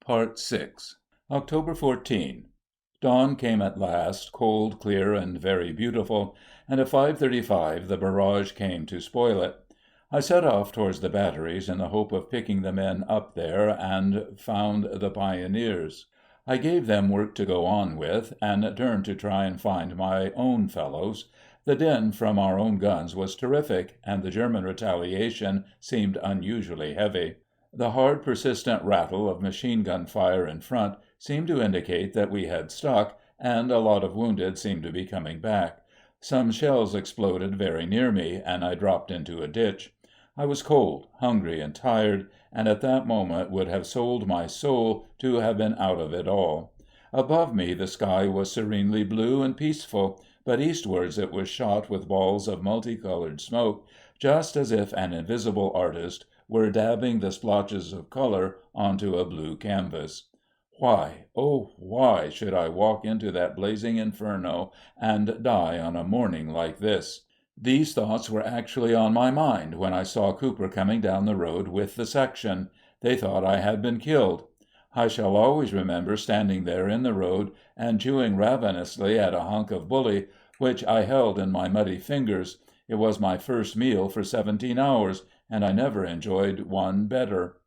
Part 6. October 14. Dawn came at last, cold, clear, and very beautiful, and at 5:35 the barrage came to spoil it. I set off towards the batteries in the hope of picking the men up there, and found the pioneers. I gave them work to go on with, and turned to try and find my own fellows. The din from our own guns was terrific, and the German retaliation seemed unusually heavy. The hard, persistent rattle of machine gun fire in front seemed to indicate that we had stuck, and a lot of wounded seemed to be coming back. Some shells exploded very near me, and I dropped into a ditch. I was cold, hungry, and tired, and at that moment would have sold my soul to have been out of it all. Above me the sky was serenely blue and peaceful, but eastwards it was shot with balls of multicolored smoke, just as if an invisible artist were dabbing the splotches of color onto a blue canvas. Why, oh, why should I walk into that blazing inferno and die on a morning like this? These thoughts were actually on my mind when I saw Cooper coming down the road with the section. They thought I had been killed. I shall always remember standing there in the road and chewing ravenously at a hunk of bully, which I held in my muddy fingers. It was my first meal for 17 hours, and I never enjoyed one better.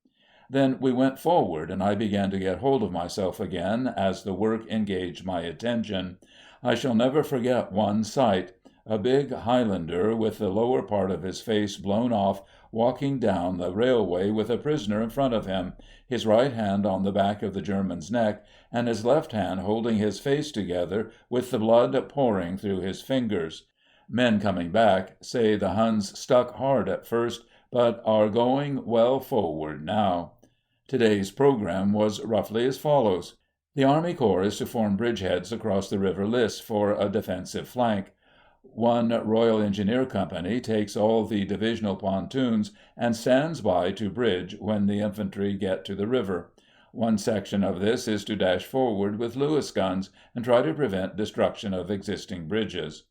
Then we went forward, and I began to get hold of myself again as the work engaged my attention. I shall never forget one sight. A big Highlander, with the lower part of his face blown off, walking down the railway with a prisoner in front of him, his right hand on the back of the German's neck, and his left hand holding his face together, with the blood pouring through his fingers. Men coming back say the Huns stuck hard at first, but are going well forward now. Today's program was roughly as follows. The Army Corps is to form bridgeheads across the River Lys for a defensive flank. One Royal Engineer Company takes all the divisional pontoons and stands by to bridge when the infantry get to the river. One section of this is to dash forward with Lewis guns and try to prevent destruction of existing bridges.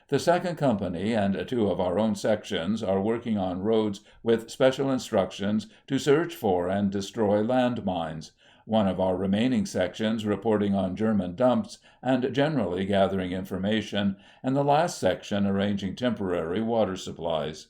The 2nd Company and 2 of our own sections are working on roads with special instructions to search for and destroy landmines. One of our remaining sections reporting on German dumps and generally gathering information, and the last section arranging temporary water supplies.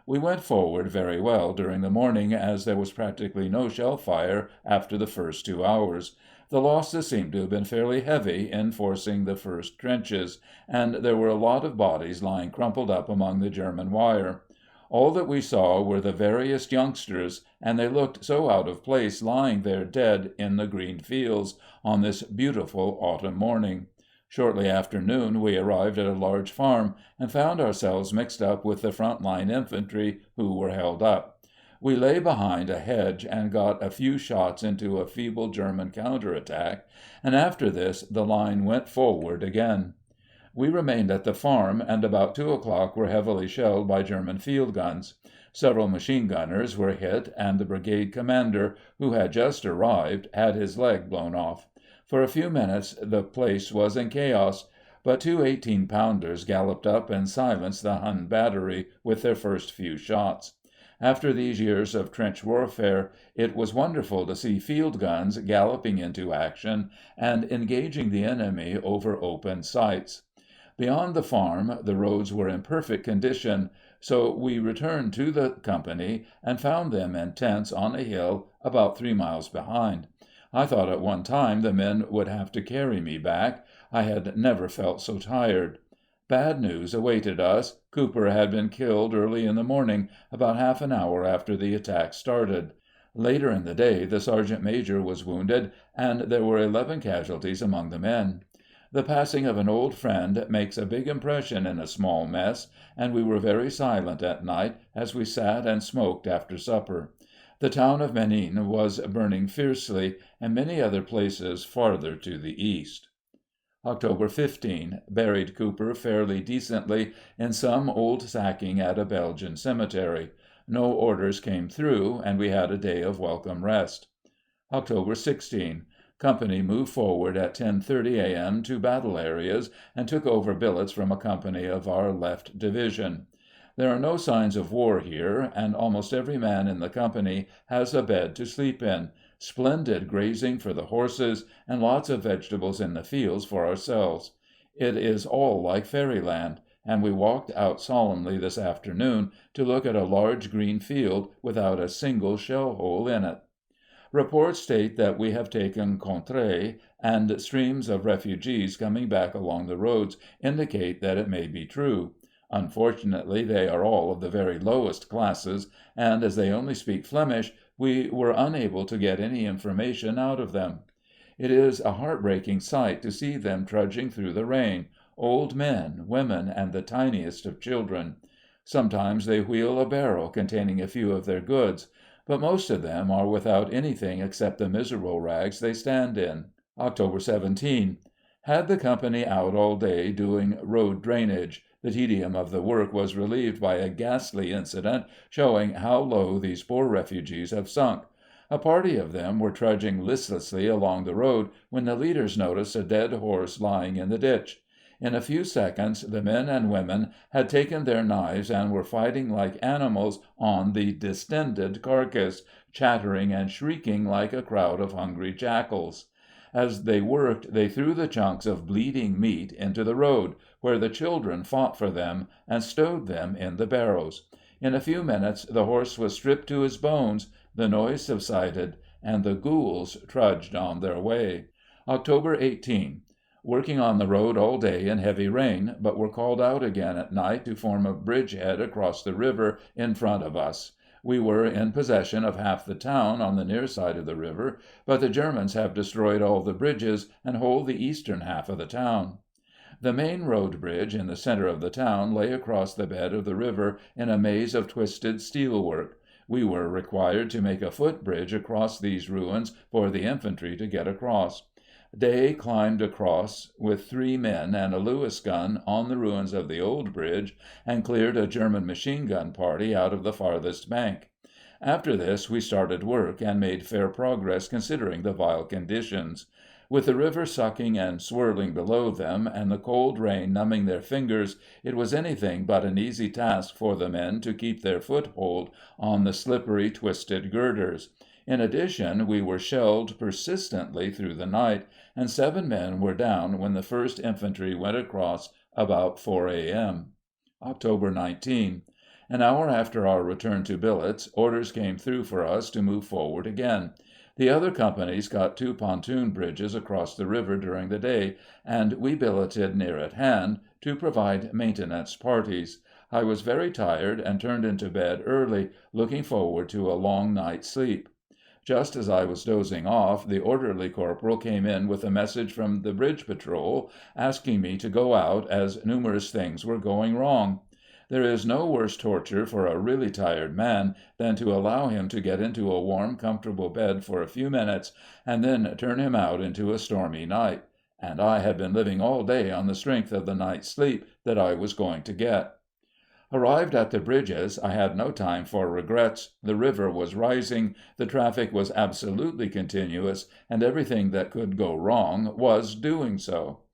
We went forward very well during the morning, as there was practically no shell fire after the first 2 hours. The losses seemed to have been fairly heavy in forcing the first trenches, and there were a lot of bodies lying crumpled up among the German wire. All that we saw were the veriest youngsters, and they looked so out of place lying there dead in the green fields on this beautiful autumn morning. Shortly after noon we arrived at a large farm, and found ourselves mixed up with the front-line infantry who were held up. We lay behind a hedge and got a few shots into a feeble German counter-attack, and after this the line went forward again. We remained at the farm, and about 2 o'clock were heavily shelled by German field guns. Several machine gunners were hit, and the brigade commander, who had just arrived, had his leg blown off. For a few minutes the place was in chaos, but 2 18-pounders galloped up and silenced the Hun battery with their first few shots. After these years of trench warfare, it was wonderful to see field guns galloping into action and engaging the enemy over open sights. Beyond the farm the roads were in perfect condition, so we returned to the company and found them in tents on a hill about 3 miles behind. I thought at one time the men would have to carry me back. I had never felt so tired. Bad news awaited us. Cooper had been killed early in the morning, about half an hour after the attack started. Later in the day the sergeant major was wounded, and there were 11 casualties among the men. The passing of an old friend makes a big impression in a small mess, and we were very silent at night as we sat and smoked after supper. The town of Menin was burning fiercely, and many other places farther to the east. October 15. Buried Cooper fairly decently in some old sacking at a Belgian cemetery. No orders came through, and we had a day of welcome rest. October 16. Company moved forward at 10:30 a.m. to battle areas, and took over billets from a company of our left division. There are no signs of war here, and almost every man in the company has a bed to sleep in. splendid grazing for the horses, and lots of vegetables in the fields for ourselves. It is all like fairyland, and we walked out solemnly this afternoon to look at a large green field without a single shell hole in it. Reports state that we have taken Cointray, and streams of refugees coming back along the roads indicate that it may be true. Unfortunately, they are all of the very lowest classes, and as they only speak Flemish, we were unable to get any information out of them. It is a heartbreaking sight to see them trudging through the rain, old men, women, and the tiniest of children. Sometimes they wheel a barrow containing a few of their goods, but most of them are without anything except the miserable rags they stand in. October 17. Had the company out all day doing road drainage. The tedium of the work was relieved by a ghastly incident showing how low these poor refugees have sunk. A party of them were trudging listlessly along the road when the leaders noticed a dead horse lying in the ditch. In a few seconds the men and women had taken their knives and were fighting like animals on the distended carcass, chattering and shrieking like a crowd of hungry jackals. As they worked, they threw the chunks of bleeding meat into the road, where the children fought for them, and stowed them in the barrows. In a few minutes the horse was stripped to his bones, the noise subsided, and the ghouls trudged on their way. October 18. Working on the road all day in heavy rain, but were called out again at night to form a bridgehead across the river in front of us. We were in possession of half the town on the near side of the river, but the Germans have destroyed all the bridges and hold the eastern half of the town. The main road bridge in the center of the town lay across the bed of the river in a maze of twisted steelwork. We were required to make a footbridge across these ruins for the infantry to get across. Day climbed across with 3 men and a Lewis gun on the ruins of the old bridge, and cleared a German machine-gun party out of the farthest bank. After this we started work, and made fair progress considering the vile conditions. With the river sucking and swirling below them, and the cold rain numbing their fingers, it was anything but an easy task for the men to keep their foothold on the slippery, twisted girders. In addition, we were shelled persistently through the night, and 7 men were down when the 1st Infantry went across about 4 a.m. October 19. An hour after our return to billets, orders came through for us to move forward again. The other companies got 2 pontoon bridges across the river during the day, and we billeted near at hand to provide maintenance parties. I was very tired and turned into bed early, looking forward to a long night's sleep. Just as I was dozing off, the orderly corporal came in with a message from the bridge patrol, asking me to go out, as numerous things were going wrong. There is no worse torture for a really tired man than to allow him to get into a warm, comfortable bed for a few minutes, and then turn him out into a stormy night. And I had been living all day on the strength of the night's sleep that I was going to get. Arrived at the bridges, I had no time for regrets. The river was rising, the traffic was absolutely continuous, and everything that could go wrong was doing so.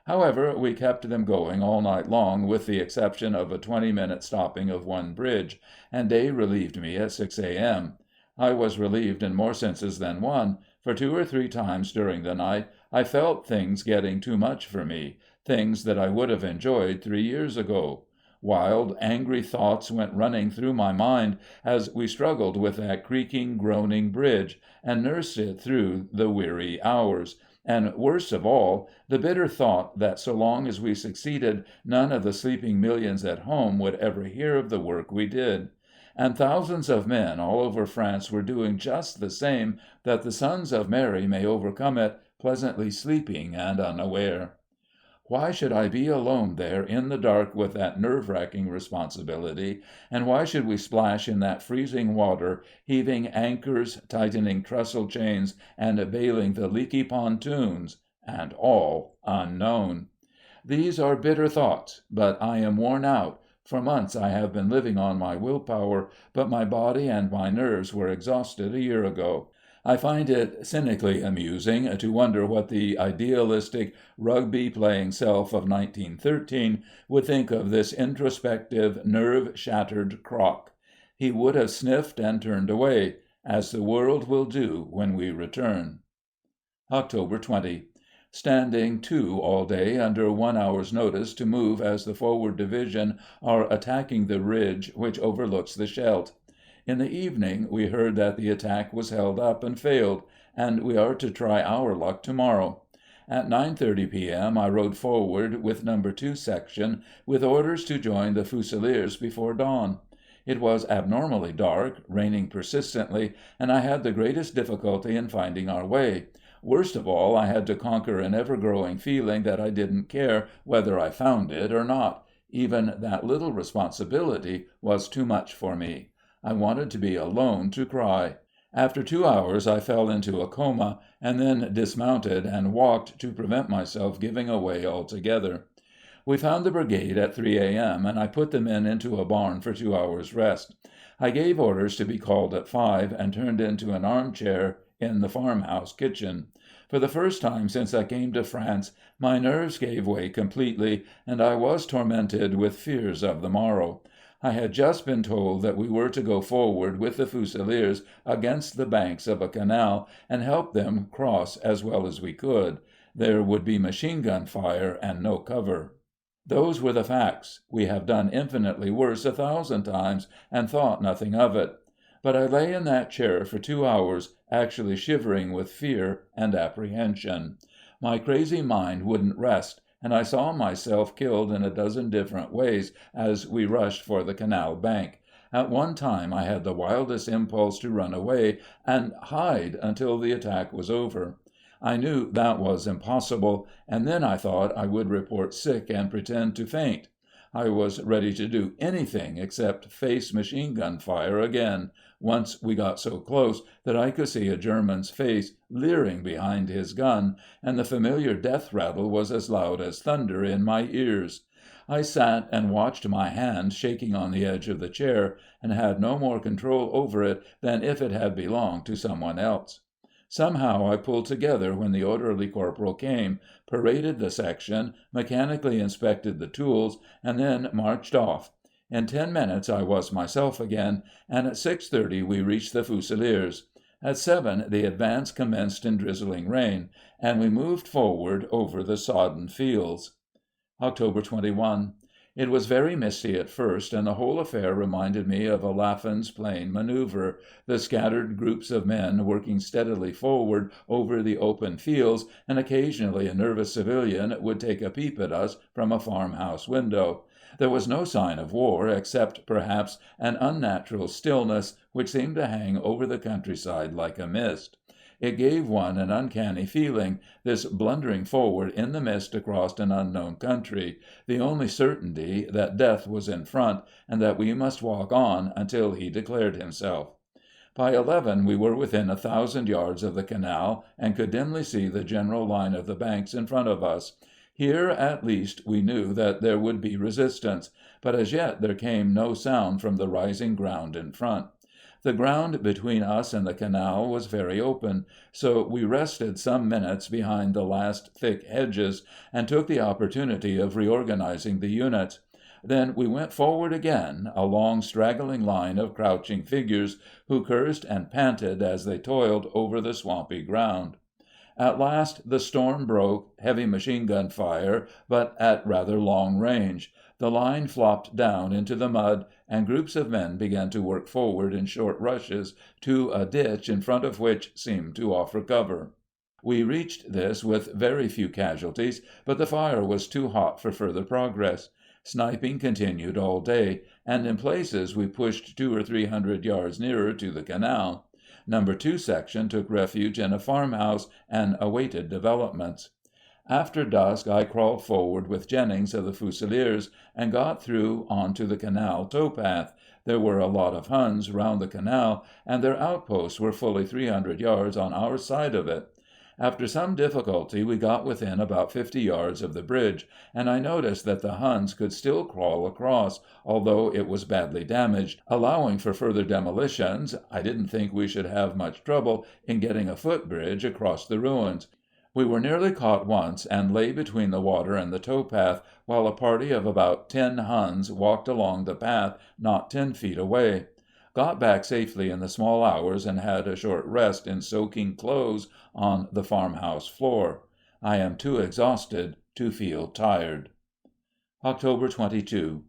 However, we kept them going all night long, with the exception of a 20-minute stopping of one bridge, and day relieved me at 6 a.m. I was relieved in more senses than one, for 2 or 3 times during the night I felt things getting too much for me, things that I would have enjoyed 3 years ago. Wild, angry thoughts went running through my mind as we struggled with that creaking, groaning bridge, and nursed it through the weary hours. And worst of all, the bitter thought that so long as we succeeded, none of the sleeping millions at home would ever hear of the work we did. And thousands of men all over France were doing just the same, that the sons of Mary may overcome it, pleasantly sleeping and unaware. Why should I be alone there in the dark with that nerve-racking responsibility, and why should we splash in that freezing water, heaving anchors, tightening trestle chains, and bailing the leaky pontoons, and all unknown? These are bitter thoughts, but I am worn out. For months I have been living on my willpower, but my body and my nerves were exhausted a year ago. I find it cynically amusing to wonder what the idealistic, rugby-playing self of 1913 would think of this introspective, nerve-shattered crock. He would have sniffed and turned away, as the world will do when we return. October 20. Standing to all day under 1 hour's notice to move as the forward division are attacking the ridge which overlooks the Scheldt. In the evening we heard that the attack was held up and failed, and we are to try our luck tomorrow. At 9:30 p.m. I rode forward with No. 2 section, with orders to join the Fusiliers before dawn. It was abnormally dark, raining persistently, and I had the greatest difficulty in finding our way. Worst of all, I had to conquer an ever-growing feeling that I didn't care whether I found it or not. Even that little responsibility was too much for me. I wanted to be alone to cry. After 2 hours I fell into a coma, and then dismounted and walked to prevent myself giving away altogether. We found the brigade at 3 a.m., and I put the men into a barn for 2 hours' rest. I gave orders to be called at 5, and turned into an armchair in the farmhouse kitchen. For the first time since I came to France, my nerves gave way completely, and I was tormented with fears of the morrow. I had just been told that we were to go forward with the Fusiliers against the banks of a canal, and help them cross as well as we could. There would be machine gun fire and no cover. Those were the facts. We have done infinitely worse 1,000 times, and thought nothing of it. But I lay in that chair for 2 hours, actually shivering with fear and apprehension. My crazy mind wouldn't rest, and I saw myself killed in a dozen different ways as we rushed for the canal bank. At one time I had the wildest impulse to run away and hide until the attack was over. I knew that was impossible, and then I thought I would report sick and pretend to faint. I was ready to do anything except face machine gun fire again, once we got so close that I could see a German's face leering behind his gun, and the familiar death rattle was as loud as thunder in my ears. I sat and watched my hand shaking on the edge of the chair, and had no more control over it than if it had belonged to someone else. Somehow I pulled together when the orderly corporal came, paraded the section, mechanically inspected the tools, and then marched off. In 10 minutes I was myself again, and at 6:30 we reached the Fusiliers. At 7 the advance commenced in drizzling rain, and we moved forward over the sodden fields. October 21. It was very misty at first, and the whole affair reminded me of a Laffin's Plain manoeuvre, the scattered groups of men working steadily forward over the open fields, and occasionally a nervous civilian would take a peep at us from a farmhouse window. There was no sign of war, except perhaps an unnatural stillness which seemed to hang over the countryside like a mist. It gave one an uncanny feeling, this blundering forward in the mist across an unknown country, the only certainty that death was in front, and that we must walk on until he declared himself. By 11 we were within 1,000 yards of the canal, and could dimly see the general line of the banks in front of us. Here, at least, we knew that there would be resistance, but as yet there came no sound from the rising ground in front. The ground between us and the canal was very open, so we rested some minutes behind the last thick hedges, and took the opportunity of reorganizing the units. Then we went forward again, a long straggling line of crouching figures, who cursed and panted as they toiled over the swampy ground. At last the storm broke, heavy machine gun fire, but at rather long range. The line flopped down into the mud, and groups of men began to work forward in short rushes to a ditch in front of which seemed to offer cover. We reached this with very few casualties, but the fire was too hot for further progress. Sniping continued all day, and in places we pushed 200 or 300 yards nearer to the canal. No. 2 section took refuge in a farmhouse and awaited developments. After dusk I crawled forward with Jennings of the Fusiliers, and got through on to the canal towpath. There were a lot of Huns round the canal, and their outposts were fully 300 yards on our side of it. After some difficulty we got within about 50 yards of the bridge, and I noticed that the Huns could still crawl across, although it was badly damaged. Allowing for further demolitions, I didn't think we should have much trouble in getting a footbridge across the ruins. We were nearly caught once, and lay between the water and the towpath, while a party of about 10 Huns walked along the path not 10 feet away. Got back safely in the small hours and had a short rest in soaking clothes on the farmhouse floor. I am too exhausted to feel tired. October 22.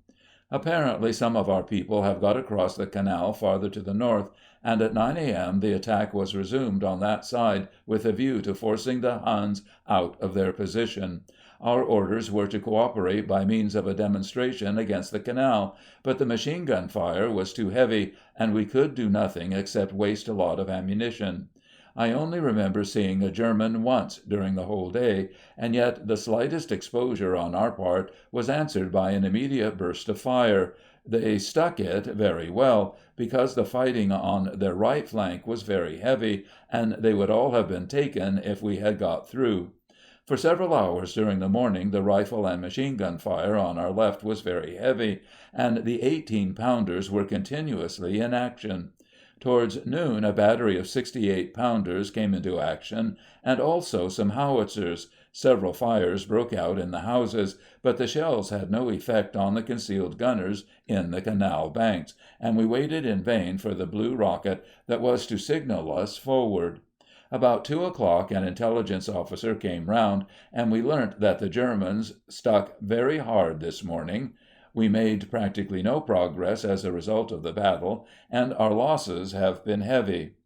Apparently some of our people have got across the canal farther to the north, and at 9 a.m. the attack was resumed on that side with a view to forcing the Huns out of their position. Our orders were to cooperate by means of a demonstration against the canal, but the machine gun fire was too heavy, and we could do nothing except waste a lot of ammunition. I only remember seeing a German once during the whole day, and yet the slightest exposure on our part was answered by an immediate burst of fire. They stuck it very well, because the fighting on their right flank was very heavy, and they would all have been taken if we had got through. For several hours during the morning the rifle and machine gun fire on our left was very heavy, and the 18-pounders were continuously in action. Towards noon a battery of 68-pounders came into action, and also some howitzers. Several fires broke out in the houses, but the shells had no effect on the concealed gunners in the canal banks, and we waited in vain for the blue rocket that was to signal us forward. About 2 o'clock an intelligence officer came round, and we learnt that the Germans stuck very hard this morning. We made practically no progress as a result of the battle, and our losses have been heavy.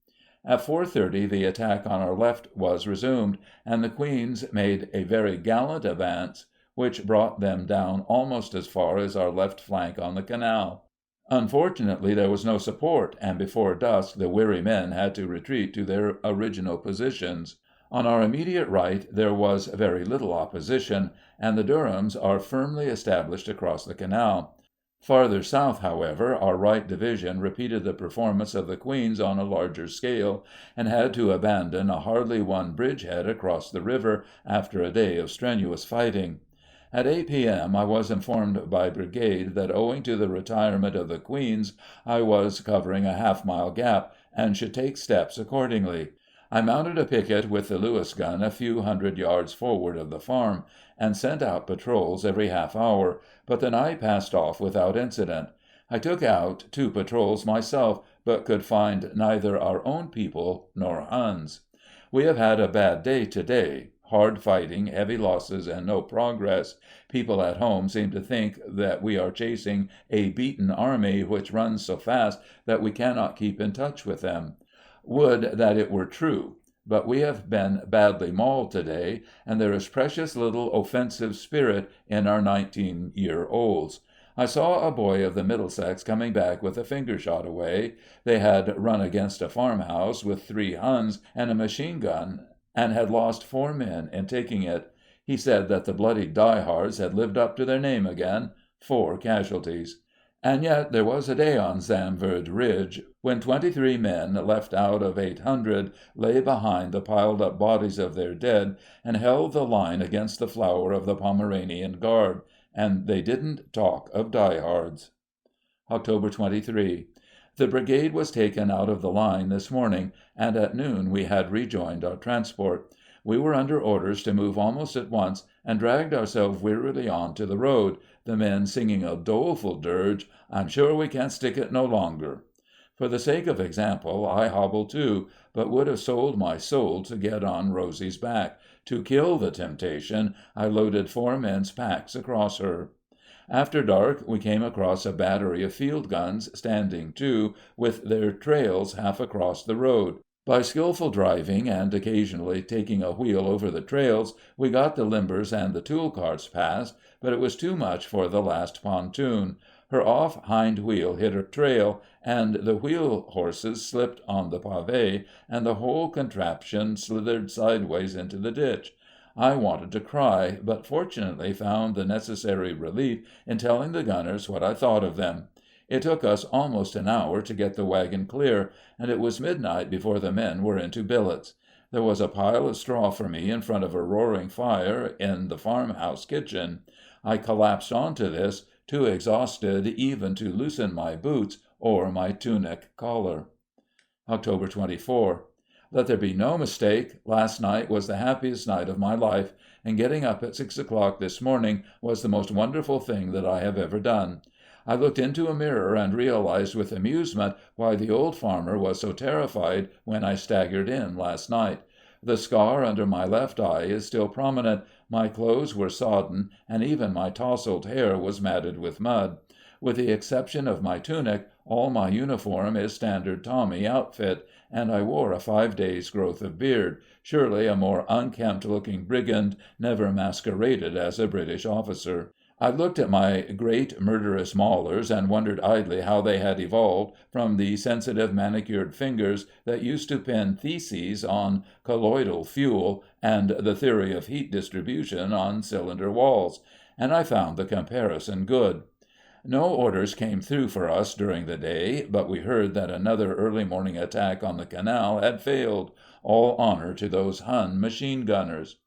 At 4:30 the attack on our left was resumed, and the Queens made a very gallant advance, which brought them down almost as far as our left flank on the canal. Unfortunately there was no support, and before dusk the weary men had to retreat to their original positions. On our immediate right there was very little opposition, and the Durhams are firmly established across the canal. Farther south, however, our right division repeated the performance of the Queens on a larger scale, and had to abandon a hardly won bridgehead across the river after a day of strenuous fighting. At 8 p.m. I was informed by brigade that owing to the retirement of the Queens I was covering a half-mile gap, and should take steps accordingly. I mounted a picket with the Lewis gun a few hundred yards forward of the farm, and sent out patrols every half hour, but the night passed off without incident. I took out 2 patrols myself, but could find neither our own people nor Huns. We have had a bad day to-day. Hard fighting, heavy losses, and no progress. People at home seem to think that we are chasing a beaten army which runs so fast that we cannot keep in touch with them. Would that it were true, but we have been badly mauled to-day, and there is precious little offensive spirit in our 19-year-olds. I saw a boy of the Middlesex coming back with a finger shot away. They had run against a farmhouse with 3 Huns and a machine gun, and had lost 4 men in taking it. He said that the bloody diehards had lived up to their name again. 4 casualties. And yet there was a day on Zamverd Ridge when 23 men, left out of 800, lay behind the piled-up bodies of their dead and held the line against the flower of the Pomeranian Guard, and they didn't talk of diehards. October 23. The brigade was taken out of the line this morning, and at noon we had rejoined our transport. We were under orders to move almost at once, and dragged ourselves wearily on to the road, the men singing a doleful dirge, "I'm sure we can't stick it no longer." For the sake of example, I hobbled too, but would have sold my soul to get on Rosie's back. To kill the temptation, I loaded 4 men's packs across her. After dark we came across a battery of field guns, standing to, with their trails half across the road. By skillful driving, and occasionally taking a wheel over the trails, we got the limbers and the tool carts past, but it was too much for the last pontoon. Her off hind wheel hit a trail, and the wheel horses slipped on the pavé, and the whole contraption slithered sideways into the ditch. I wanted to cry, but fortunately found the necessary relief in telling the gunners what I thought of them. It took us almost an hour to get the wagon clear, and it was midnight before the men were into billets. There was a pile of straw for me in front of a roaring fire in the farmhouse kitchen. I collapsed onto this, too exhausted even to loosen my boots or my tunic collar. October 24. Let there be no mistake, last night was the happiest night of my life, and getting up at 6 o'clock this morning was the most wonderful thing that I have ever done. I looked into a mirror and realized with amusement why the old farmer was so terrified when I staggered in last night. The scar under my left eye is still prominent, my clothes were sodden, and even my tousled hair was matted with mud. With the exception of my tunic, all my uniform is standard Tommy outfit, and I wore a 5 days' growth of beard. Surely a more unkempt-looking brigand never masqueraded as a British officer. I looked at my great murderous maulers and wondered idly how they had evolved from the sensitive manicured fingers that used to pen theses on colloidal fuel and the theory of heat distribution on cylinder walls, and I found the comparison good. No orders came through for us during the day, but we heard that another early morning attack on the canal had failed. All honor to those Hun machine gunners.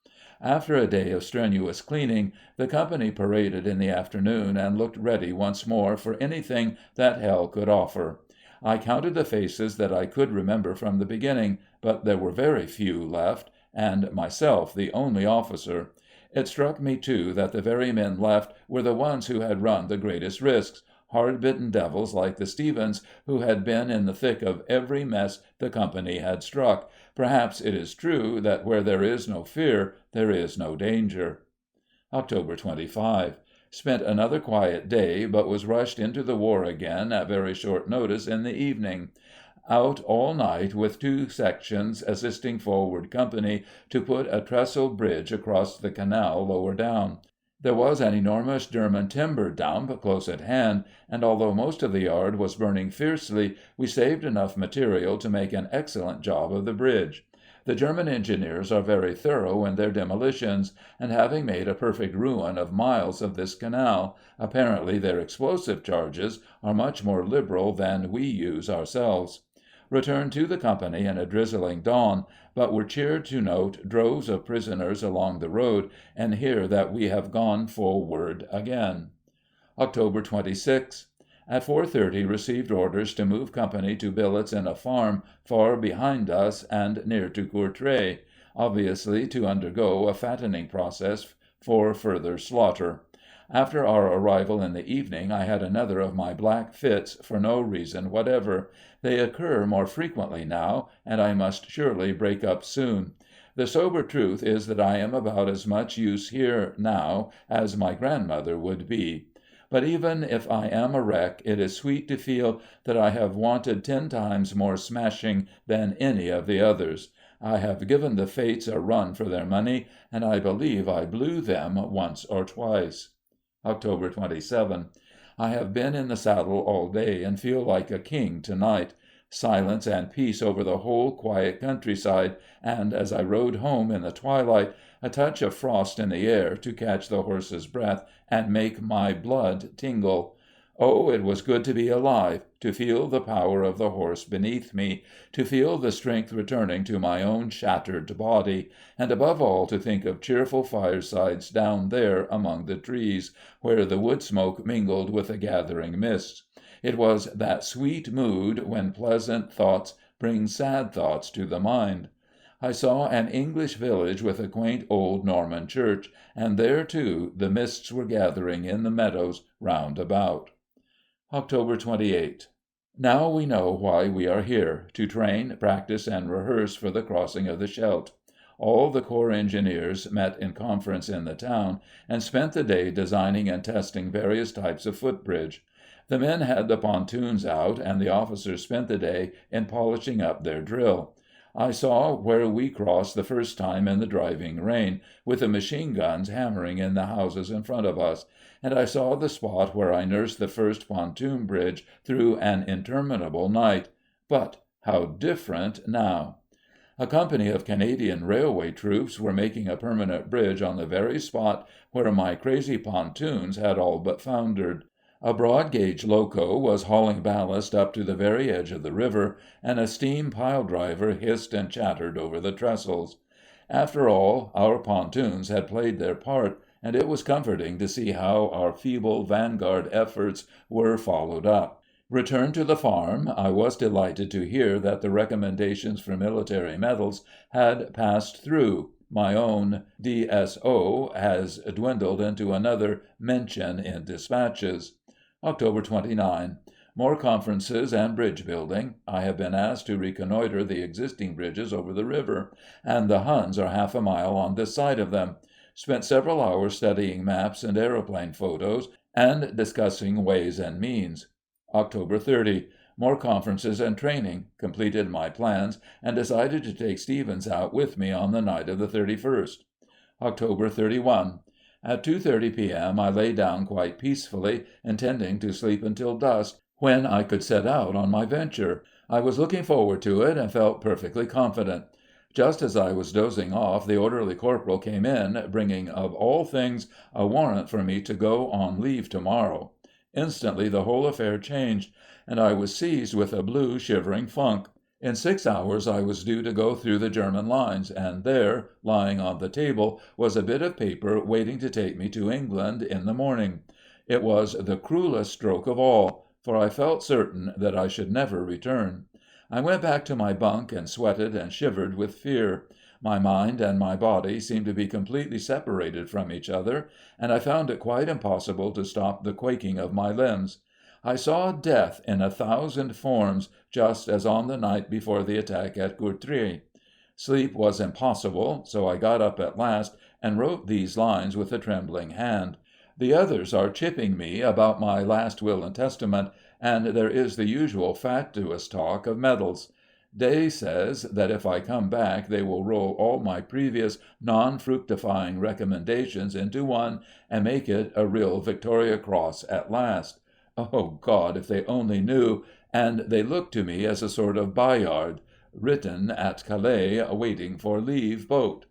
After a day of strenuous cleaning, the company paraded in the afternoon and looked ready once more for anything that hell could offer. I counted the faces that I could remember from the beginning, but there were very few left, and myself the only officer. It struck me, too, that the very men left were the ones who had run the greatest risks, hard-bitten devils like the Stevens, who had been in the thick of every mess the company had struck. Perhaps it is true that where there is no fear, there is no danger. October 25. Spent another quiet day, but was rushed into the war again at very short notice in the evening. Out all night with 2 sections assisting forward company to put a trestle bridge across the canal lower down. There was an enormous German timber dump close at hand, and although most of the yard was burning fiercely, we saved enough material to make an excellent job of the bridge. The German engineers are very thorough in their demolitions, and having made a perfect ruin of miles of this canal, apparently their explosive charges are much more liberal than we use ourselves. Returned to the company in a drizzling dawn, but were cheered to note droves of prisoners along the road, and hear that we have gone forward again. October 26. At 4:30 received orders to move company to billets in a farm far behind us and near to Courtrai, obviously to undergo a fattening process for further slaughter. After our arrival in the evening I had another of my black fits for no reason whatever. They occur more frequently now, and I must surely break up soon. The sober truth is that I am about as much use here now as my grandmother would be. But even if I am a wreck, it is sweet to feel that I have wanted 10 times more smashing than any of the others. I have given the Fates a run for their money, and I believe I blew them once or twice. October 27. I have been in the saddle all day and feel like a king to-night. Silence and peace over the whole quiet countryside, and as I rode home in the twilight, a touch of frost in the air to catch the horse's breath and make my blood tingle. Oh, it was good to be alive, to feel the power of the horse beneath me, to feel the strength returning to my own shattered body, and above all to think of cheerful firesides down there among the trees, where the wood smoke mingled with the gathering mists. It was that sweet mood when pleasant thoughts bring sad thoughts to the mind. I saw an English village with a quaint old Norman church, and there, too, the mists were gathering in the meadows round about. October 28. Now we know why we are here, to train, practice, and rehearse for the crossing of the Scheldt. All the corps engineers met in conference in the town, and spent the day designing and testing various types of footbridge. The men had the pontoons out, and the officers spent the day in polishing up their drill. I saw where we crossed the first time in the driving rain, with the machine guns hammering in the houses in front of us, and I saw the spot where I nursed the first pontoon bridge through an interminable night. But how different now! A company of Canadian railway troops were making a permanent bridge on the very spot where my crazy pontoons had all but foundered. A broad-gauge loco was hauling ballast up to the very edge of the river, and a steam pile-driver hissed and chattered over the trestles. After all, our pontoons had played their part, and it was comforting to see how our feeble vanguard efforts were followed up. Returned to the farm, I was delighted to hear that the recommendations for military medals had passed through. My own D.S.O. has dwindled into another mention in dispatches. October 29. More conferences and bridge building. I have been asked to reconnoiter the existing bridges over the river, and the Huns are half a mile on this side of them. Spent several hours studying maps and aeroplane photos, and discussing ways and means. October 30. More conferences and training. Completed my plans, and decided to take Stevens out with me on the night of the 31st. October 31. At 2:30 p.m. I lay down quite peacefully, intending to sleep until dusk, when I could set out on my venture. I was looking forward to it, and felt perfectly confident. Just as I was dozing off, the orderly corporal came in, bringing of all things a warrant for me to go on leave to-morrow. Instantly the whole affair changed, and I was seized with a blue, shivering funk. In 6 hours I was due to go through the German lines, and there, lying on the table, was a bit of paper waiting to take me to England in the morning. It was the cruelest stroke of all, for I felt certain that I should never return. I went back to my bunk and sweated and shivered with fear. My mind and my body seemed to be completely separated from each other, and I found it quite impossible to stop the quaking of my limbs. I saw death in 1,000 forms, just as on the night before the attack at Courtrai. Sleep was impossible, so I got up at last and wrote these lines with a trembling hand. The others are chipping me about my last will and testament, and there is the usual fatuous talk of medals. Day says that if I come back they will roll all my previous non-fructifying recommendations into one, and make it a real Victoria Cross at last. Oh, God, if they only knew, and they look to me as a sort of Bayard, written at Calais, waiting for leave boat.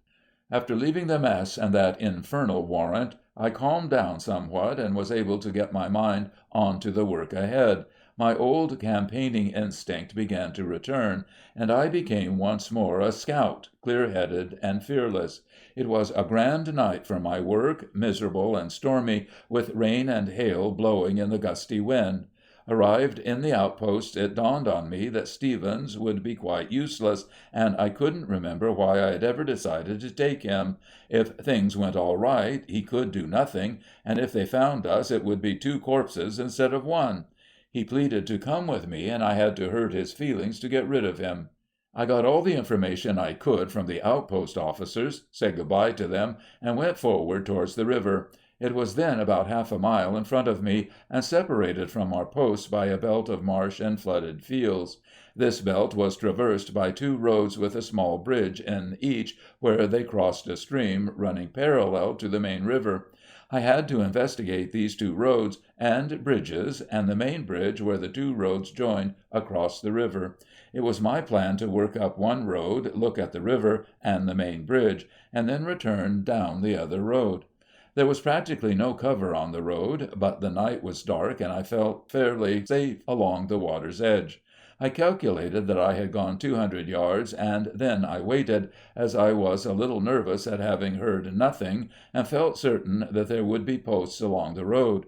After leaving the mess and that infernal warrant, I calmed down somewhat, and was able to get my mind on to the work ahead. My old campaigning instinct began to return, and I became once more a scout, clear-headed and fearless. It was a grand night for my work, miserable and stormy, with rain and hail blowing in the gusty wind. Arrived in the outposts, it dawned on me that Stevens would be quite useless, and I couldn't remember why I had ever decided to take him. If things went all right, he could do nothing, and if they found us it would be 2 corpses instead of 1. He pleaded to come with me, and I had to hurt his feelings to get rid of him. I got all the information I could from the outpost officers, said good-bye to them, and went forward towards the river. It was then about half a mile in front of me, and separated from our posts by a belt of marsh and flooded fields. This belt was traversed by 2 roads with a small bridge in each, where they crossed a stream running parallel to the main river. I had to investigate these 2 roads and bridges, and the main bridge where the 2 roads joined across the river. It was my plan to work up one road, look at the river and the main bridge, and then return down the other road. There was practically no cover on the road, but the night was dark, and I felt fairly safe along the water's edge. I calculated that I had gone 200 yards, and then I waited, as I was a little nervous at having heard nothing, and felt certain that there would be posts along the road.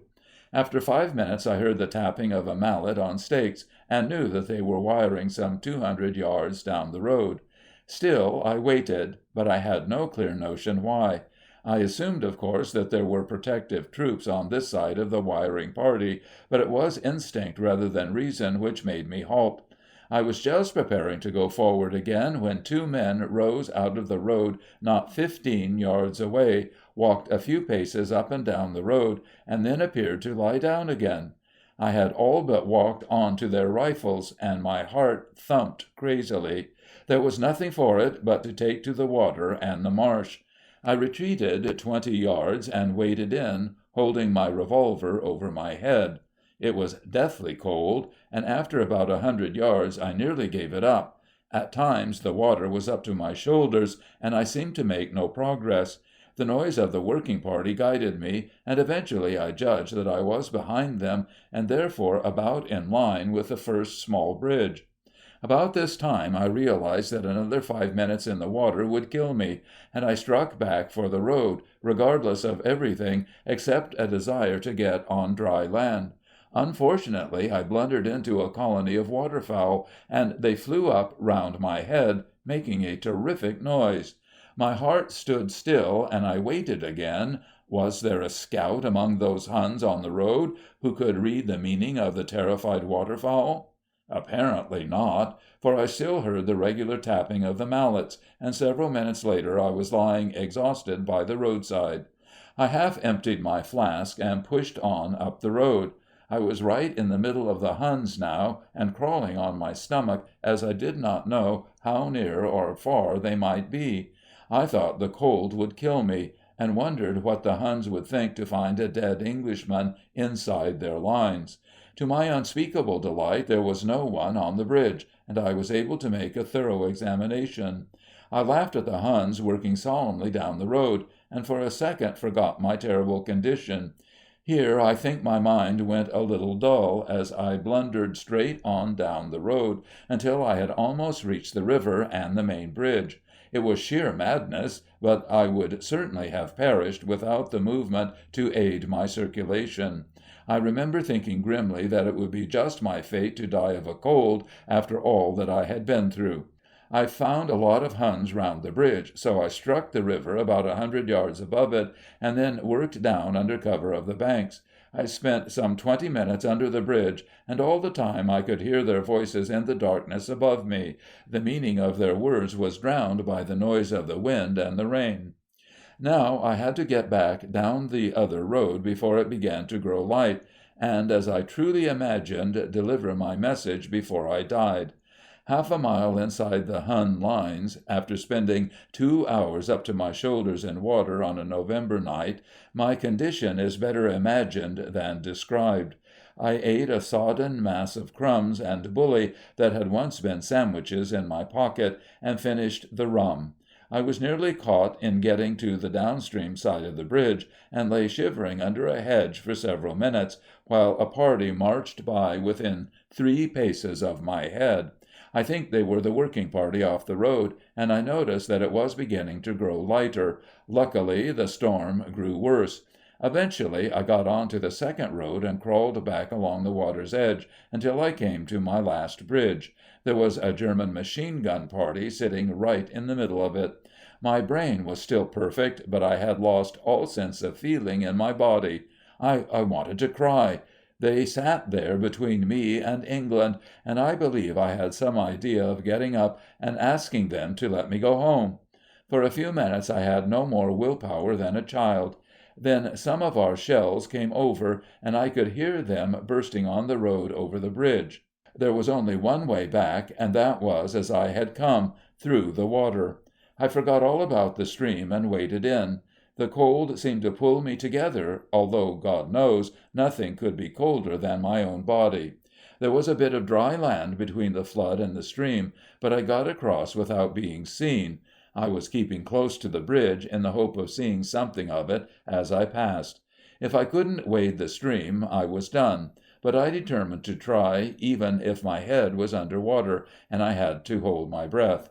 After 5 minutes I heard the tapping of a mallet on stakes, and knew that they were wiring some 200 yards down the road. Still I waited, but I had no clear notion why. I assumed, of course, that there were protective troops on this side of the wiring party, but it was instinct rather than reason which made me halt. I was just preparing to go forward again when 2 men rose out of the road not 15 yards away, walked a few paces up and down the road, and then appeared to lie down again. I had all but walked on to their rifles, and my heart thumped crazily. There was nothing for it but to take to the water and the marsh. I retreated 20 yards and waded in, holding my revolver over my head. It was deathly cold, and after about 100 yards I nearly gave it up. At times the water was up to my shoulders, and I seemed to make no progress. The noise of the working party guided me, and eventually I judged that I was behind them, and therefore about in line with the first small bridge. About this time I realized that another 5 minutes in the water would kill me, and I struck back for the road, regardless of everything except a desire to get on dry land. Unfortunately, I blundered into a colony of waterfowl, and they flew up round my head, making a terrific noise. My heart stood still, and I waited again. Was there a scout among those Huns on the road who could read the meaning of the terrified waterfowl? Apparently not, for I still heard the regular tapping of the mallets, and several minutes later I was lying exhausted by the roadside. I half emptied my flask and pushed on up the road. I was right in the middle of the Huns now, and crawling on my stomach, as I did not know how near or far they might be. I thought the cold would kill me, and wondered what the Huns would think to find a dead Englishman inside their lines. To my unspeakable delight there was no one on the bridge, and I was able to make a thorough examination. I laughed at the Huns working solemnly down the road, and for a second forgot my terrible condition. Here I think my mind went a little dull, as I blundered straight on down the road until I had almost reached the river and the main bridge. It was sheer madness, but I would certainly have perished without the movement to aid my circulation. I remember thinking grimly that it would be just my fate to die of a cold after all that I had been through. I found a lot of Huns round the bridge, so I struck the river about 100 yards above it, and then worked down under cover of the banks. I spent some 20 minutes under the bridge, and all the time I could hear their voices in the darkness above me. The meaning of their words was drowned by the noise of the wind and the rain. Now I had to get back down the other road before it began to grow light, and, as I truly imagined, deliver my message before I died. Half a mile inside the Hun lines, after spending 2 hours up to my shoulders in water on a November night, my condition is better imagined than described. I ate a sodden mass of crumbs and bully that had once been sandwiches in my pocket, and finished the rum. I was nearly caught in getting to the downstream side of the bridge, and lay shivering under a hedge for several minutes, while a party marched by within 3 paces of my head. I think they were the working party off the road, and I noticed that it was beginning to grow lighter. Luckily, the storm grew worse. Eventually, I got on to the second road and crawled back along the water's edge until I came to my last bridge. There was a German machine gun party sitting right in the middle of it. My brain was still perfect, but I had lost all sense of feeling in my body. I wanted to cry. They sat there between me and England, and I believe I had some idea of getting up and asking them to let me go home. For a few minutes I had no more willpower than a child. Then some of our shells came over, and I could hear them bursting on the road over the bridge. There was only one way back, and that was as I had come, through the water. I forgot all about the stream and waded in. The cold seemed to pull me together, although, God knows, nothing could be colder than my own body. There was a bit of dry land between the flood and the stream, but I got across without being seen. I was keeping close to the bridge in the hope of seeing something of it as I passed. If I couldn't wade the stream, I was done, but I determined to try, even if my head was under water, and I had to hold my breath.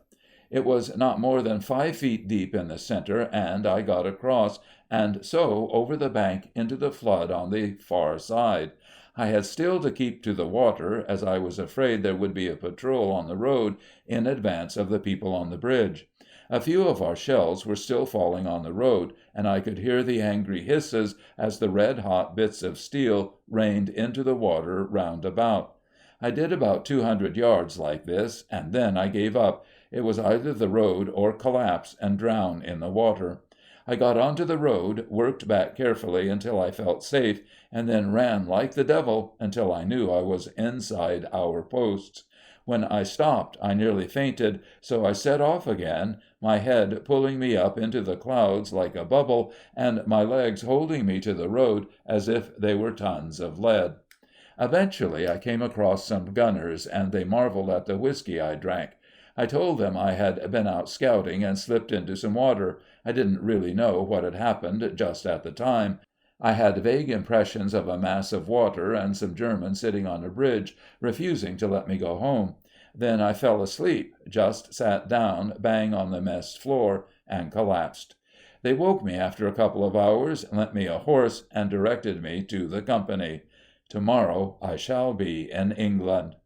It was not more than 5 feet deep in the center, and I got across, and so over the bank into the flood on the far side. I had still to keep to the water, as I was afraid there would be a patrol on the road in advance of the people on the bridge. A few of our shells were still falling on the road, and I could hear the angry hisses as the red-hot bits of steel rained into the water round about. I did about 200 yards like this, and then I gave up. It was either the road or collapse and drown in the water. I got onto the road, worked back carefully until I felt safe, and then ran like the devil until I knew I was inside our posts. When I stopped, I nearly fainted, so I set off again, my head pulling me up into the clouds like a bubble, and my legs holding me to the road as if they were tons of lead. Eventually I came across some gunners, and they marveled at the whiskey I drank. I told them I had been out scouting and slipped into some water. I didn't really know what had happened just at the time. I had vague impressions of a mass of water and some Germans sitting on a bridge, refusing to let me go home. Then I fell asleep, just sat down bang on the mess floor, and collapsed. They woke me after a couple of hours, lent me a horse, and directed me to the company. Tomorrow I shall be in England.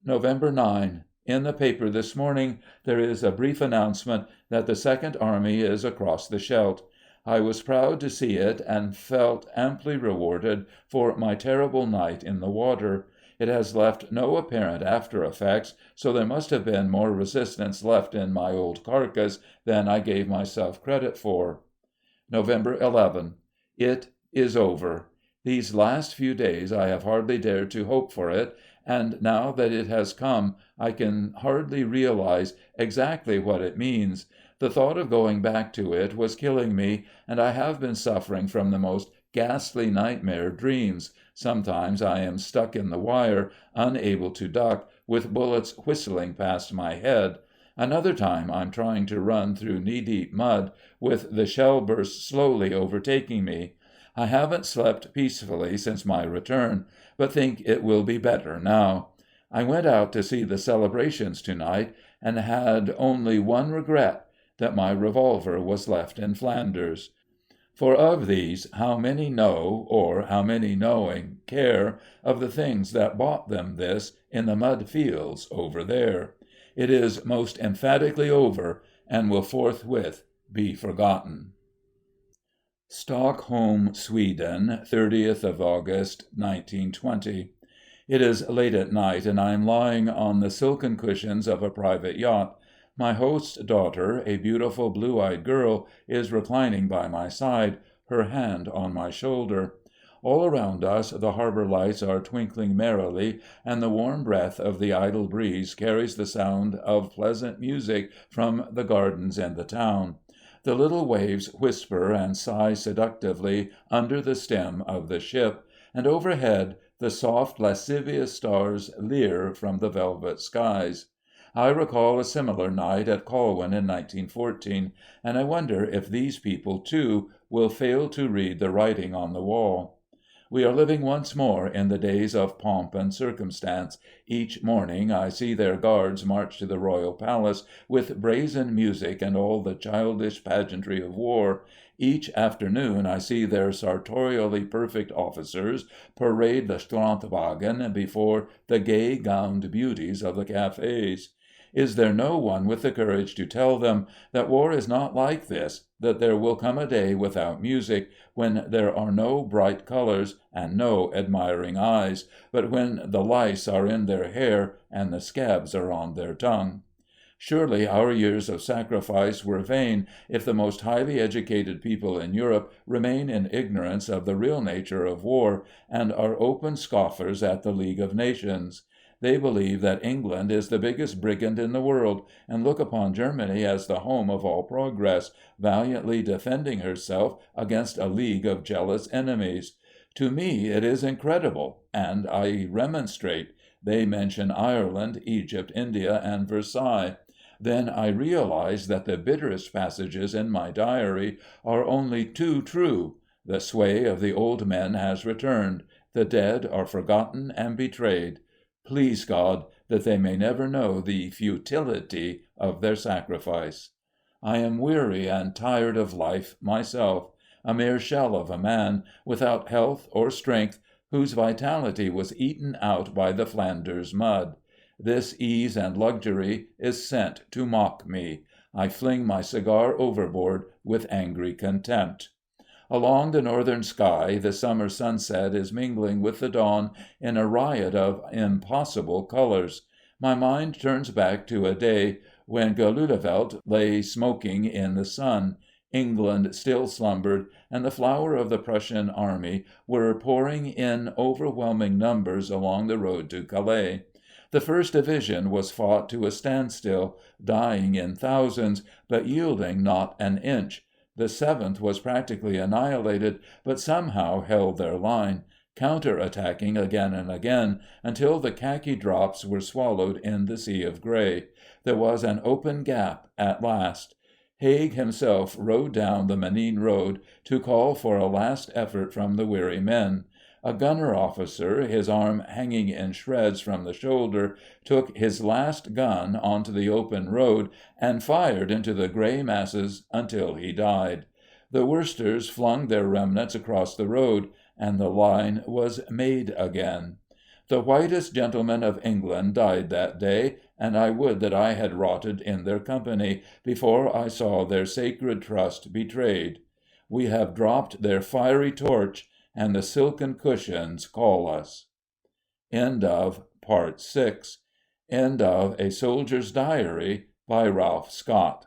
November 9. In the paper this morning there is a brief announcement that the Second Army is across the Scheldt. I was proud to see it and felt amply rewarded for my terrible night in the water. It has left no apparent after effects, so there must have been more resistance left in my old carcass than I gave myself credit for. November 11. It is over. These last few days I have hardly dared to hope for it, and now that it has come I can hardly realize exactly what it means. The thought of going back to it was killing me, and I have been suffering from the most ghastly nightmare dreams. Sometimes I am stuck in the wire, unable to duck, with bullets whistling past my head. Another time I'm trying to run through knee-deep mud, with the shell bursts slowly overtaking me. I haven't slept peacefully since my return, but think it will be better now. I went out to see the celebrations tonight, and had only one regret, that my revolver was left in Flanders. For of these, how many know, or how many knowing care, of the things that bought them this in the mud fields over there? It is most emphatically over, and will forthwith be forgotten. Stockholm, Sweden, 30th of August, 1920. It is late at night, and I am lying on the silken cushions of a private yacht. My host's daughter, a beautiful blue-eyed girl, is reclining by my side, her hand on my shoulder. All around us the harbor lights are twinkling merrily, and the warm breath of the idle breeze carries the sound of pleasant music from the gardens in the town. The little waves whisper and sigh seductively under the stem of the ship, and overhead the soft, lascivious stars leer from the velvet skies. I recall a similar night at Colwyn in 1914, and I wonder if these people, too, will fail to read the writing on the wall. We are living once more in the days of pomp and circumstance. Each morning I see their guards march to the royal palace with brazen music and all the childish pageantry of war. Each afternoon I see their sartorially perfect officers parade the Strandwagen before the gay-gowned beauties of the cafés. Is there no one with the courage to tell them that war is not like this, that there will come a day without music, when there are no bright colors and no admiring eyes, but when the lice are in their hair and the scabs are on their tongue? Surely our years of sacrifice were vain if the most highly educated people in Europe remain in ignorance of the real nature of war, and are open scoffers at the League of Nations. They believe that England is the biggest brigand in the world, and look upon Germany as the home of all progress, valiantly defending herself against a league of jealous enemies. To me it is incredible, and I remonstrate. They mention Ireland, Egypt, India, and Versailles. Then I realize that the bitterest passages in my diary are only too true. The sway of the old men has returned. The dead are forgotten and betrayed. Please God that they may never know the futility of their sacrifice. I am weary and tired of life myself, a mere shell of a man, without health or strength, whose vitality was eaten out by the Flanders mud. This ease and luxury is sent to mock me. I fling my cigar overboard with angry contempt. Along the northern sky the summer sunset is mingling with the dawn in a riot of impossible colors. My mind turns back to a day when Golulavelt lay smoking in the sun, England still slumbered, and the flower of the Prussian army were pouring in overwhelming numbers along the road to Calais. The 1st Division was fought to a standstill, dying in thousands, but yielding not an inch. The 7th was practically annihilated, but somehow held their line, counter-attacking again and again, until the khaki drops were swallowed in the sea of grey. There was an open gap at last. Haig himself rode down the Menin road to call for a last effort from the weary men. A gunner officer, his arm hanging in shreds from the shoulder, took his last gun onto the open road and fired into the grey masses until he died. The Worcesters flung their remnants across the road, and the line was made again. The whitest gentleman of England died that day, and I would that I had rotted in their company, before I saw their sacred trust betrayed. We have dropped their fiery torch, and the silken cushions call us. End of Part 6. End of A Soldier's Diary by Ralph Scott.